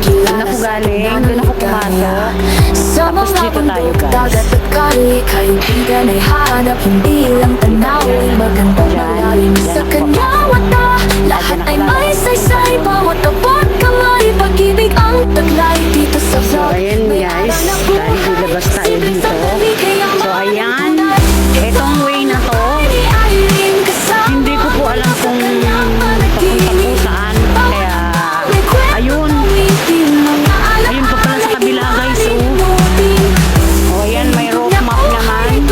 Doon ako galing, doon ako pumasok. Tapos dito tayo, guys. Dagat at kali, kaibigan ay hanap, hindi lang tanawin. Magandang malalim sa kanyang mata. Lahat ay may saysay, bawat abot kamay. Pag-ibig ang taglay dito sa vlog. So ayan guys, dahil dilabas tayo dito. So ayan, etong way na to, hindi ko po alam kung papunta po saan. Kaya ayun, ayun pa pala sa kabila guys. Oh, ayan, may rope map naman.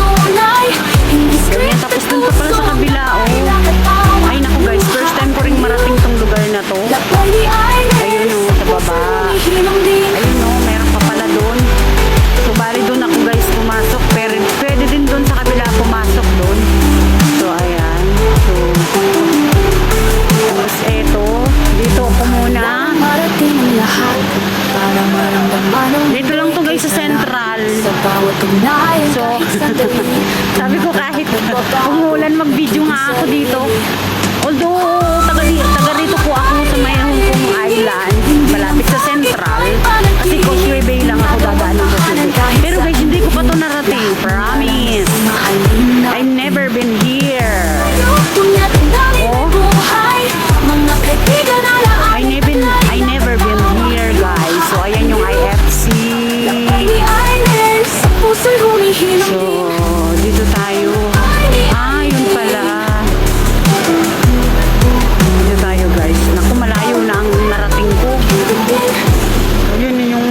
Ganyan, tapos dun pa pala sa kabila. Oh, ay naku guys, first time ko rin marating tong lugar na to. Ayun o, sa baba. Ayun o, meron pa pala dun. So bali dun ako guys pumasok, pero pwede din dun sa kabila pumasok dun. So ayan, so tapos eto, dito ako muna. Dito lang to guys sa Central. So sabi ko kahit umulan mag-video nga ako dito. Although taga rito po ako sa may Hong Kong Island, malapit sa Central. Kasi Causeway Bay lang ako dadaan ng Causeway Bay. Pero guys, hindi ko pa to narating. Promise. I've never been here. I never been here guys. So ayan yung IFC. So dito tayo. Ah, yun pala. Dito tayo guys. Naku, malayo na ang narating ko. Yun yung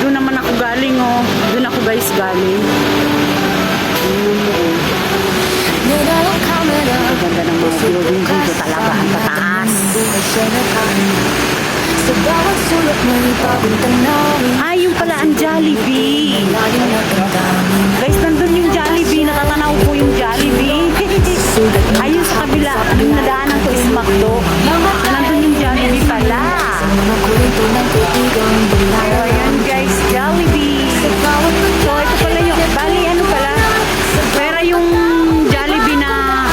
doon naman ako galing oh. Doon ako guys galing. Ganda ng mga building dito talaga. Ang tataas. Ah, yung pala ang Jollibee. Guys, nandun yung Jollibee. Natatanaw ko yung Jollibee. Ayun sa kabila. Yung nadaanan ko is McDo. Nandun yung Jollibee pala. Ayan guys, Jollibee. So, ito pala yung, bali ano pala, pera yung Jollibee na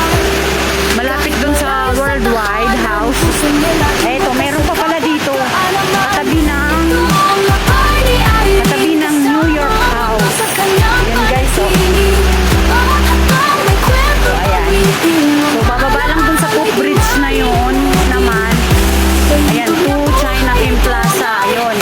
malapit dun sa Worldwide House. Eto, meron pa pala dito. Katabi ng New York House. Ayan guys, so. So, ayan. So, bababa lang dun sa footbridge na yun naman. Ayan, to China Kem Plaza. Ayun.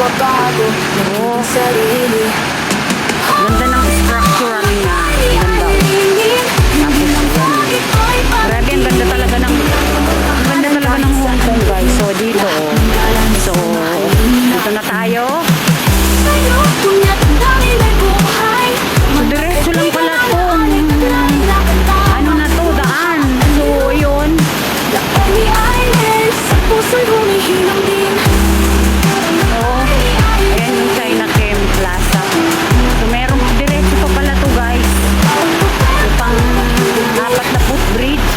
nagbabago Nagiging sarili Ganda ng structural niya. Ganda. Grabe, ang ganda talaga ng Hong Kong, guys. So, dito. So, dito na tayo. So, diretso lang pala to. Ano na to, daan. So, yun. Oh, ayan yung China Kem Plaza. So, merong diretso pa pala to, guys. So, pang 4 na footbridge.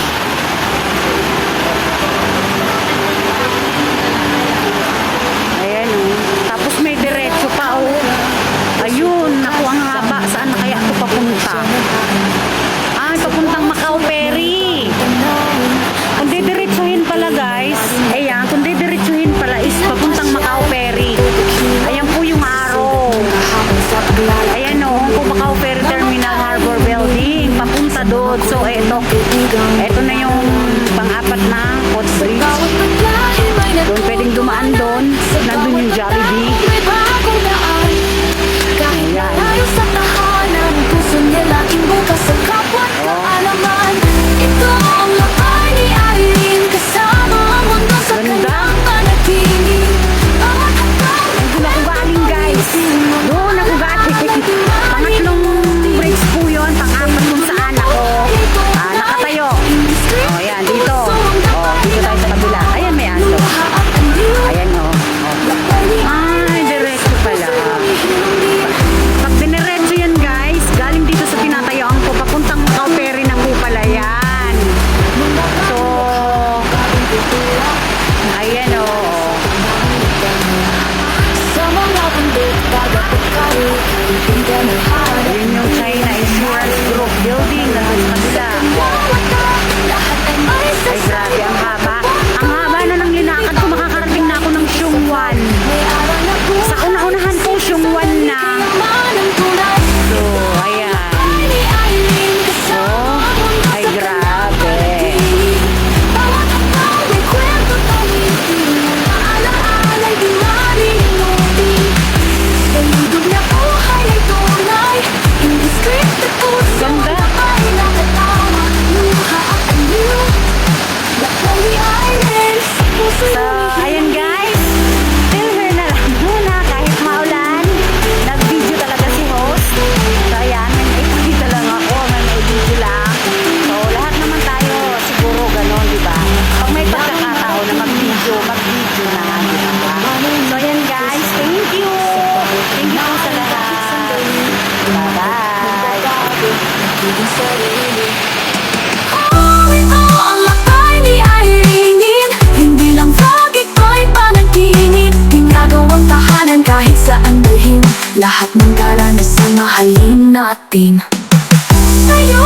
Ayan, oh. Tapos may diretso pa, oh. Ayun, naku, ang haba. Saan na kaya ito papunta? Ah, papuntang Macau Ferry. Kung didiretsuhin pala, guys. Ayan, kung didiretsuhin pala is papuntang Macau Ferry. Ayan po yung arrow. Ayan, oh. Kung Macau Ferry Terminal Harbor Building. Papunta doon. So, eto na yung pang-4 na footbridge. Doon pwedeng dumaan doon. Nandun yung Jollibee. Kahit tayo sa tahanan Puso niya laging bukas sa kapwa't kaalaman Ito ang lakay ni Irene Kasama ang mundo sa Ganda. kanyang panaginip Bawat hagdan Doon ako galing, guys. Doon ako galing. Pangatlong bridge po yun. Pang-4 kung saan ako nakatayo. Oh, yan. Dito. Oh, dito tayo sa kabila. Ayan, may aso. Ayan, oh. Ay, diretso pala. Pag diniretso yan, guys, galing dito sa tinatayuan ko, papuntang Macau Ferry na po pala yan. So, ayan, oh. Sa mga bundok Dagat at kahit kaibigan ay hanap Yun yung China Insurance Group Building na sa kabila. Lahat ay may Ay, grabe, ang haba. Ang haba na ng linakad ko, makakarating na ako ng Siungwan. May araw na buhay Sa una-unahan po, Siungwan na. Manang tunay So, ayan. ni Irene Kasama ang mundo Ay, sa grabe. Bawat hagdan may kwento tawitin Mga alaala'y di marinutin Sa lindog na buhay ay tunay Hindi script at puso Ganda. ay nakatama Luha at aliw Lakay ni Irene sa puso So, ayan guys. Till here na lang muna kahit maulan. Nag-video talaga si host. So, ayan. May naipakita lang ako. May video lang. So, lahat naman tayo siguro ganon, di ba? Pag may pagkakataon na mag-video na, di ba? So, ayan guys. Thank you. Thank you po sa lahat. Bye-bye. Nagiging sarili ito ang lakay ni Irene Hindi lang vlog, ito'y panaginip Ginagawang tahanan kahit saan dalhin Lahat ng karanasan mahalin natin Tayo